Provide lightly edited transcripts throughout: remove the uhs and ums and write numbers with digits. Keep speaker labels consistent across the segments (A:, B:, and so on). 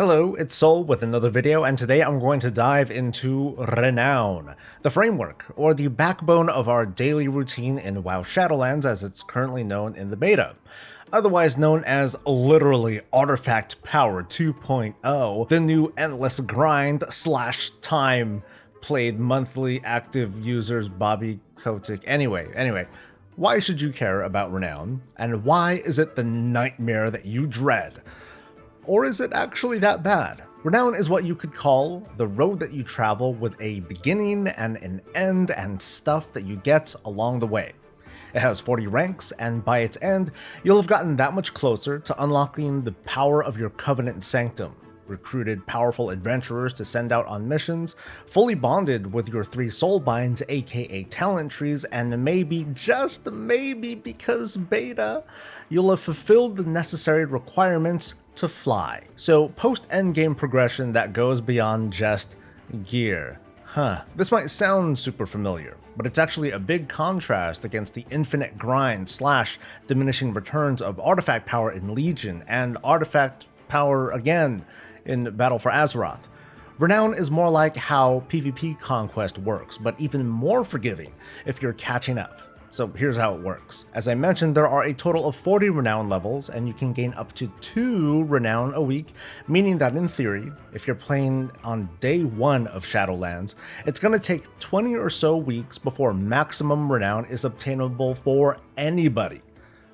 A: Hello, it's Soul with another video, and today I'm going to dive into Renown, the framework, or the backbone of our daily routine in WoW Shadowlands as it's currently known in the beta. Otherwise known as literally Artifact Power 2.0, the new endless grind / time played monthly active users Bobby Kotick. Anyway, why should you care about Renown, and why is it the nightmare that you dread? Or is it actually that bad? Renown is what you could call the road that you travel with a beginning and an end and stuff that you get along the way. It has 40 ranks, and by its end, you'll have gotten that much closer to unlocking the power of your Covenant Sanctum, recruited powerful adventurers to send out on missions, fully bonded with your 3 soul binds aka talent trees, and maybe, just maybe because beta, you'll have fulfilled the necessary requirements to fly. So post-endgame progression that goes beyond just gear. This might sound super familiar, but it's actually a big contrast against the infinite grind / diminishing returns of artifact power in Legion and artifact power again in Battle for Azeroth. Renown is more like how PvP conquest works, but even more forgiving if you're catching up. So here's how it works. As I mentioned, there are a total of 40 Renown levels, and you can gain up to 2 Renown a week, meaning that in theory, if you're playing on day 1 of Shadowlands, it's going to take 20 or so weeks before maximum Renown is obtainable for anybody.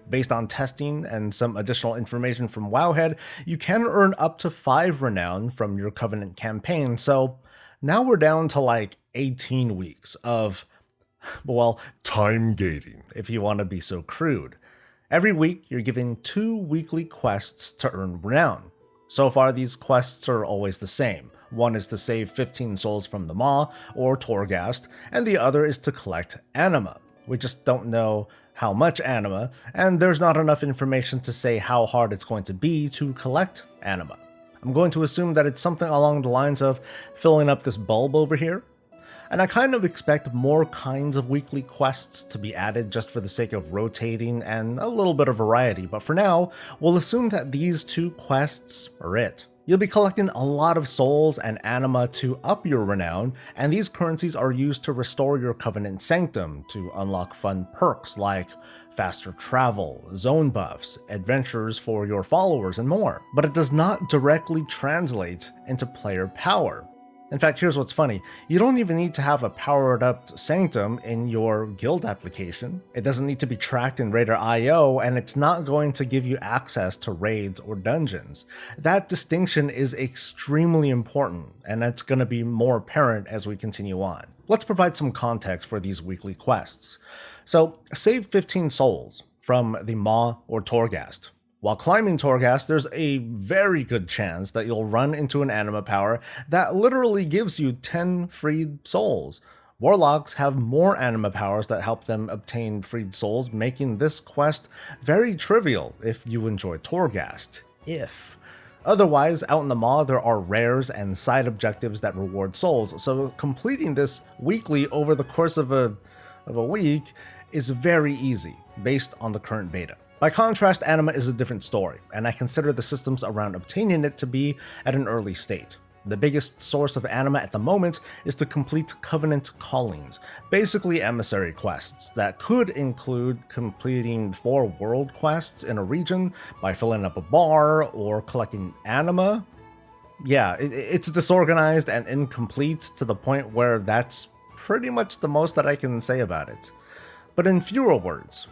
A: Based on testing and some additional information from Wowhead, you can earn up to 5 Renown from your Covenant campaign, so now we're down to like 18 weeks of, well, time gating, if you want to be so crude. Every week, you're given 2 weekly quests to earn Renown. So far, these quests are always the same. One is to save 15 souls from the Maw, or Torghast, and the other is to collect Anima. We just don't know how much Anima, and there's not enough information to say how hard it's going to be to collect Anima. I'm going to assume that it's something along the lines of filling up this bulb over here. And I kind of expect more kinds of weekly quests to be added just for the sake of rotating and a little bit of variety, but for now, we'll assume that these 2 quests are it. You'll be collecting a lot of souls and anima to up your renown, and these currencies are used to restore your Covenant Sanctum to unlock fun perks like faster travel, zone buffs, adventures for your followers, and more. But it does not directly translate into player power. In fact, here's what's funny. You don't even need to have a powered up Sanctum in your guild application. It doesn't need to be tracked in Raider IO, and it's not going to give you access to raids or dungeons. That distinction is extremely important, and that's going to be more apparent as we continue on. Let's provide some context for these weekly quests. So, save 15 souls from the Maw or Torghast. While climbing Torghast, there's a very good chance that you'll run into an anima power that literally gives you 10 freed souls. Warlocks have more anima powers that help them obtain freed souls, making this quest very trivial if you enjoy Torghast. Otherwise, out in the Maw, there are rares and side objectives that reward souls, so completing this weekly over the course of a week is very easy, based on the current beta. By contrast, Anima is a different story, and I consider the systems around obtaining it to be at an early state. The biggest source of Anima at the moment is to complete Covenant Callings, basically emissary quests that could include completing 4 world quests in a region by filling up a bar or collecting Anima. Yeah, it's disorganized and incomplete to the point where that's pretty much the most that I can say about it. But in fewer words,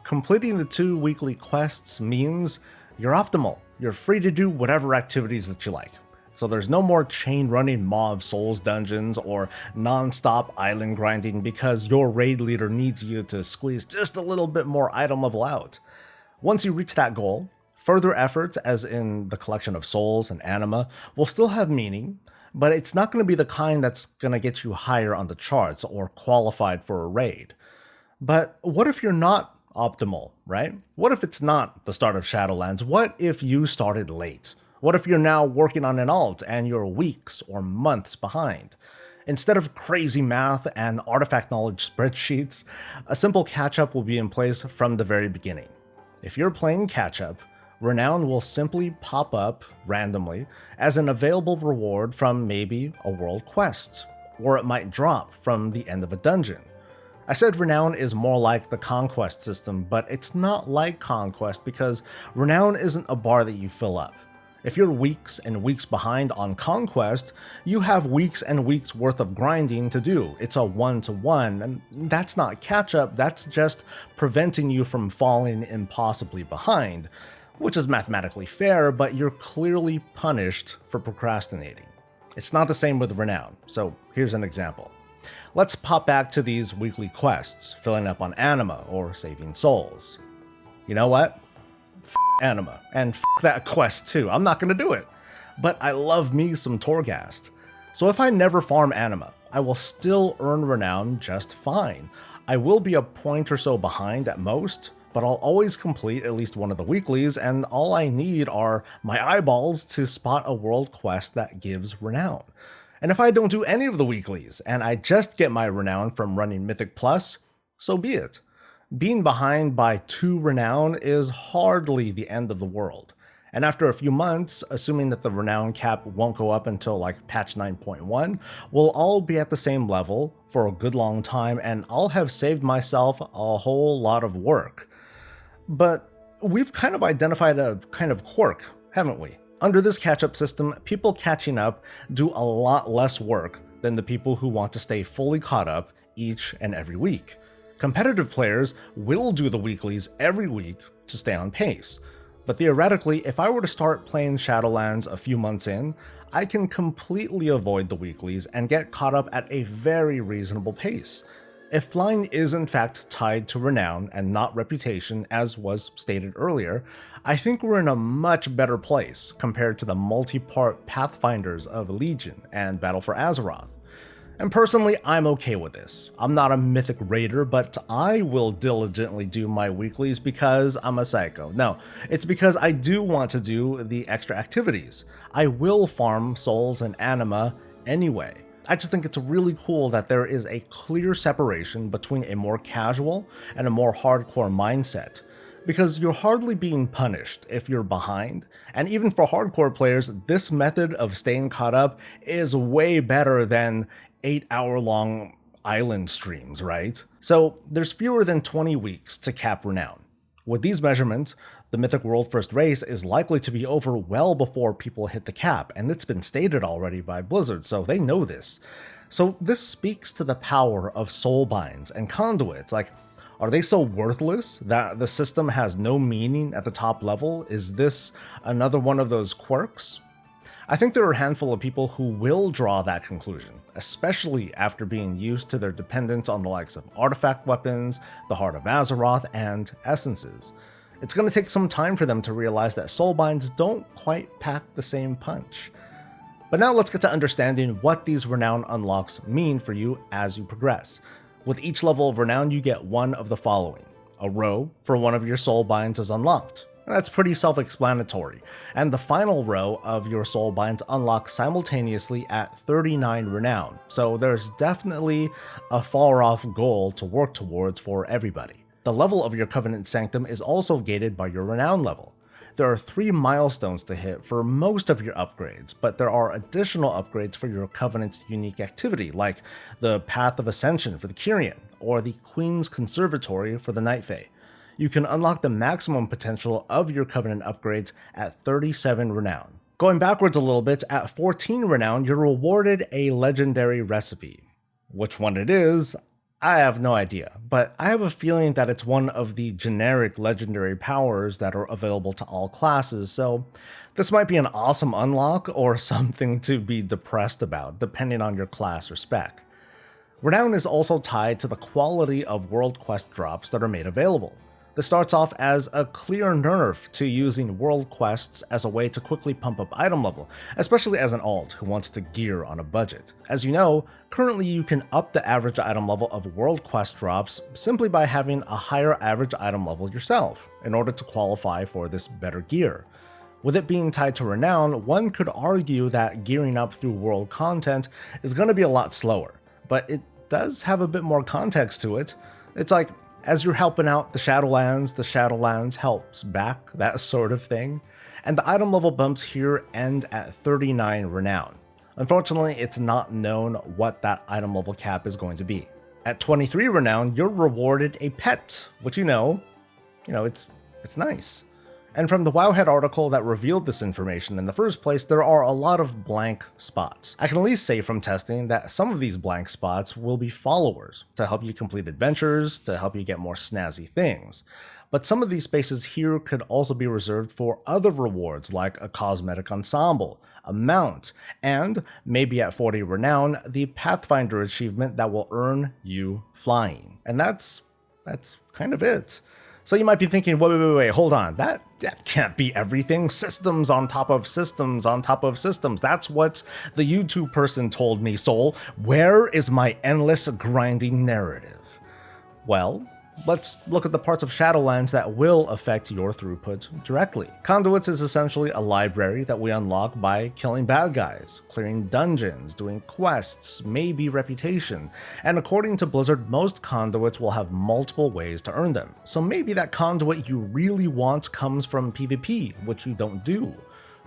A: completing the 2 weekly quests means you're optimal. You're free to do whatever activities that you like. So there's no more chain running Maw of Souls dungeons or non-stop island grinding because your raid leader needs you to squeeze just a little bit more item level out. Once you reach that goal, further efforts, as in the collection of souls and anima, will still have meaning, but it's not going to be the kind that's going to get you higher on the charts or qualified for a raid. But what if you're not optimal, right? What if it's not the start of Shadowlands? What if you started late? What if you're now working on an alt and you're weeks or months behind? Instead of crazy math and artifact knowledge spreadsheets, a simple catch-up will be in place from the very beginning. If you're playing catch-up, Renown will simply pop up randomly as an available reward from maybe a world quest, or it might drop from the end of a dungeon. I said Renown is more like the Conquest system, but it's not like Conquest because Renown isn't a bar that you fill up. If you're weeks and weeks behind on Conquest, you have weeks and weeks worth of grinding to do. It's a one-to-one, and that's not catch-up, that's just preventing you from falling impossibly behind, which is mathematically fair, but you're clearly punished for procrastinating. It's not the same with Renown, so here's an example. Let's pop back to these weekly quests, filling up on Anima or saving souls. You know what? F Anima, and f that quest too, I'm not gonna do it. But I love me some Torghast. So if I never farm Anima, I will still earn Renown just fine. I will be a point or so behind at most, but I'll always complete at least one of the weeklies, and all I need are my eyeballs to spot a world quest that gives Renown. And if I don't do any of the weeklies, and I just get my Renown from running Mythic Plus, so be it. Being behind by 2 Renown is hardly the end of the world. And after a few months, assuming that the Renown cap won't go up until like patch 9.1, we'll all be at the same level for a good long time, and I'll have saved myself a whole lot of work. But we've kind of identified a kind of quirk, haven't we? Under this catch-up system, people catching up do a lot less work than the people who want to stay fully caught up each and every week. Competitive players will do the weeklies every week to stay on pace, but theoretically, if I were to start playing Shadowlands a few months in, I can completely avoid the weeklies and get caught up at a very reasonable pace. If flying is in fact tied to Renown and not reputation, as was stated earlier, I think we're in a much better place compared to the multi-part Pathfinders of Legion and Battle for Azeroth. And personally, I'm okay with this. I'm not a mythic raider, but I will diligently do my weeklies because I'm a psycho. No, it's because I do want to do the extra activities. I will farm souls and anima anyway. I just think it's really cool that there is a clear separation between a more casual and a more hardcore mindset, because you're hardly being punished if you're behind, and even for hardcore players, this method of staying caught up is way better than 8-hour-long island streams, right? So there's fewer than 20 weeks to cap Renown. With these measurements, the Mythic World First Race is likely to be over well before people hit the cap, and it's been stated already by Blizzard, so they know this. So this speaks to the power of soulbinds and conduits. Like, are they so worthless that the system has no meaning at the top level? Is this another one of those quirks? I think there are a handful of people who will draw that conclusion, especially after being used to their dependence on the likes of artifact weapons, the Heart of Azeroth, and essences. It's going to take some time for them to realize that soulbinds don't quite pack the same punch. But now let's get to understanding what these Renown unlocks mean for you as you progress. With each level of Renown, you get one of the following. A row for one of your soulbinds is unlocked. That's pretty self-explanatory, and the final row of your soulbinds unlocks simultaneously at 39 Renown, so there's definitely a far-off goal to work towards for everybody. The level of your Covenant Sanctum is also gated by your Renown level. There are 3 milestones to hit for most of your upgrades, but there are additional upgrades for your Covenant's unique activity, like the Path of Ascension for the Kyrian, or the Queen's Conservatory for the Night Fae. You can unlock the maximum potential of your Covenant upgrades at 37 Renown. Going backwards a little bit, at 14 Renown, you're rewarded a legendary recipe. Which one it is, I have no idea, but I have a feeling that it's one of the generic legendary powers that are available to all classes, so this might be an awesome unlock or something to be depressed about, depending on your class or spec. Renown is also tied to the quality of world quest drops that are made available. This starts off as a clear nerf to using world quests as a way to quickly pump up item level, especially as an alt who wants to gear on a budget. As you know, currently you can up the average item level of world quest drops simply by having a higher average item level yourself, in order to qualify for this better gear. With it being tied to Renown, one could argue that gearing up through world content is going to be a lot slower, but it does have a bit more context to it. It's like, As you're helping out the Shadowlands helps back, that sort of thing. And the item level bumps here end at 39 Renown. Unfortunately, it's not known what that item level cap is going to be. At 23 Renown, you're rewarded a pet, which it's nice. And from the Wowhead article that revealed this information in the first place, there are a lot of blank spots. I can at least say from testing that some of these blank spots will be followers to help you complete adventures, to help you get more snazzy things. But some of these spaces here could also be reserved for other rewards like a cosmetic ensemble, a mount, and maybe at 40 Renown, the Pathfinder achievement that will earn you flying. And that's kind of it. So you might be thinking, wait, hold on, that can't be everything. Systems on top of systems on top of systems. That's what the YouTube person told me, Soul. Where is my endless grinding narrative? Well, let's look at the parts of Shadowlands that will affect your throughput directly. Conduits is essentially a library that we unlock by killing bad guys, clearing dungeons, doing quests, maybe reputation, and according to Blizzard, most conduits will have multiple ways to earn them. So maybe that conduit you really want comes from PvP, which you don't do.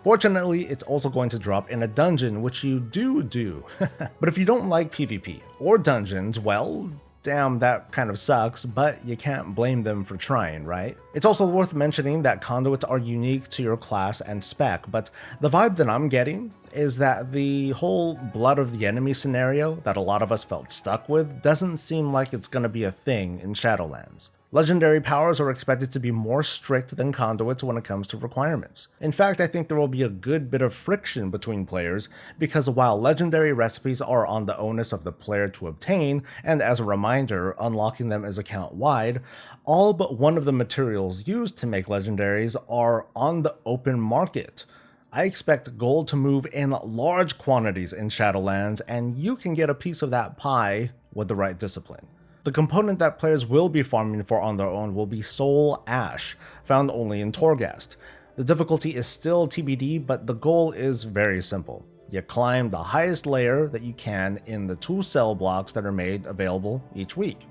A: Fortunately, it's also going to drop in a dungeon, which you do. But if you don't like PvP or dungeons, well, damn, that kind of sucks, but you can't blame them for trying, right? It's also worth mentioning that conduits are unique to your class and spec, but the vibe that I'm getting is that the whole blood of the enemy scenario that a lot of us felt stuck with doesn't seem like it's gonna be a thing in Shadowlands. Legendary powers are expected to be more strict than conduits when it comes to requirements. In fact, I think there will be a good bit of friction between players because while legendary recipes are on the onus of the player to obtain, and as a reminder, unlocking them is account-wide, all but one of the materials used to make legendaries are on the open market. I expect gold to move in large quantities in Shadowlands, and you can get a piece of that pie with the right discipline. The component that players will be farming for on their own will be Soul Ash, found only in Torghast. The difficulty is still TBD, but the goal is very simple. You climb the highest layer that you can in the 2 cell blocks that are made available each week,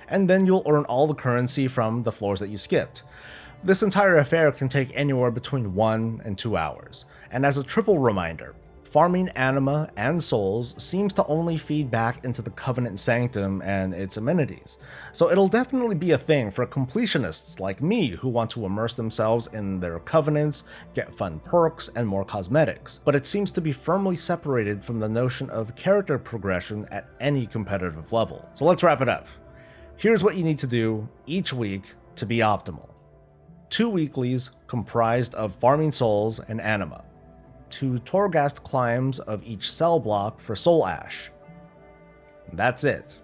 A: and then you'll earn all the currency from the floors that you skipped. This entire affair can take anywhere between 1 and 2 hours, and as a triple reminder, farming anima and souls seems to only feed back into the Covenant Sanctum and its amenities, so it'll definitely be a thing for completionists like me who want to immerse themselves in their covenants, get fun perks, and more cosmetics, but it seems to be firmly separated from the notion of character progression at any competitive level. So let's wrap it up. Here's what you need to do each week to be optimal. 2 weeklies comprised of farming souls and anima. 2 Torghast climbs of each cell block for Soul Ash. That's it.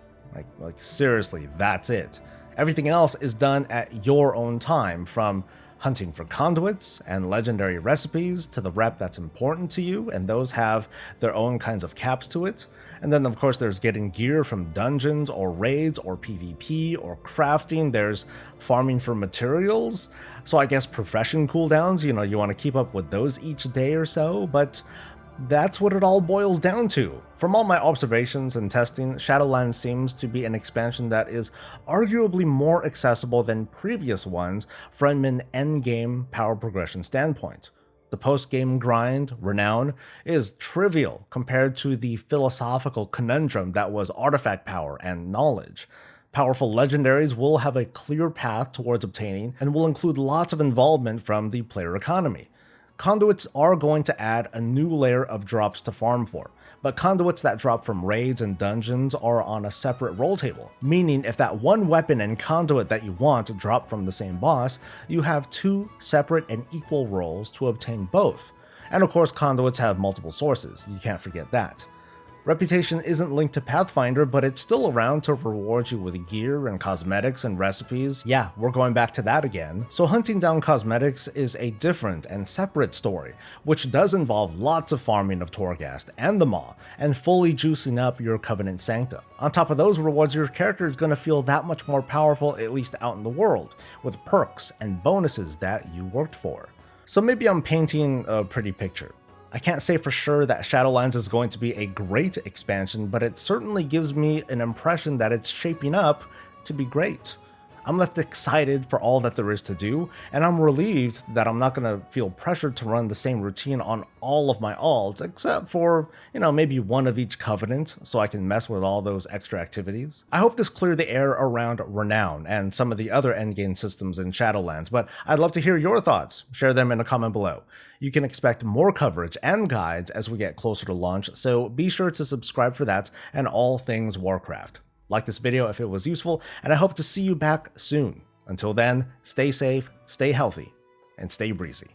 A: Like seriously, that's it. Everything else is done at your own time, from hunting for conduits and legendary recipes to the rep that's important to you, and those have their own kinds of caps to it. And then of course there's getting gear from dungeons or raids or PvP or crafting, there's farming for materials. So I guess profession cooldowns, you want to keep up with those each day or so, but that's what it all boils down to. From all my observations and testing, Shadowlands seems to be an expansion that is arguably more accessible than previous ones from an endgame power progression standpoint. The post-game grind, Renown, is trivial compared to the philosophical conundrum that was artifact power and knowledge. Powerful legendaries will have a clear path towards obtaining and will include lots of involvement from the player economy. Conduits are going to add a new layer of drops to farm for, but conduits that drop from raids and dungeons are on a separate roll table, meaning if that one weapon and conduit that you want drop from the same boss, you have 2 separate and equal rolls to obtain both. And of course conduits have multiple sources, you can't forget that. Reputation isn't linked to Pathfinder, but it's still around to reward you with gear and cosmetics and recipes. Yeah, we're going back to that again. So hunting down cosmetics is a different and separate story, which does involve lots of farming of Torghast and the Maw, and fully juicing up your Covenant Sanctum. On top of those rewards, your character is going to feel that much more powerful, at least out in the world, with perks and bonuses that you worked for. So maybe I'm painting a pretty picture. I can't say for sure that Shadowlands is going to be a great expansion, but it certainly gives me an impression that it's shaping up to be great. I'm left excited for all that there is to do, and I'm relieved that I'm not going to feel pressured to run the same routine on all of my alts, except for, maybe one of each covenant, so I can mess with all those extra activities. I hope this cleared the air around Renown and some of the other endgame systems in Shadowlands, but I'd love to hear your thoughts. Share them in a comment below. You can expect more coverage and guides as we get closer to launch, so be sure to subscribe for that and all things Warcraft. Like this video if it was useful, and I hope to see you back soon. Until then, stay safe, stay healthy, and stay breezy.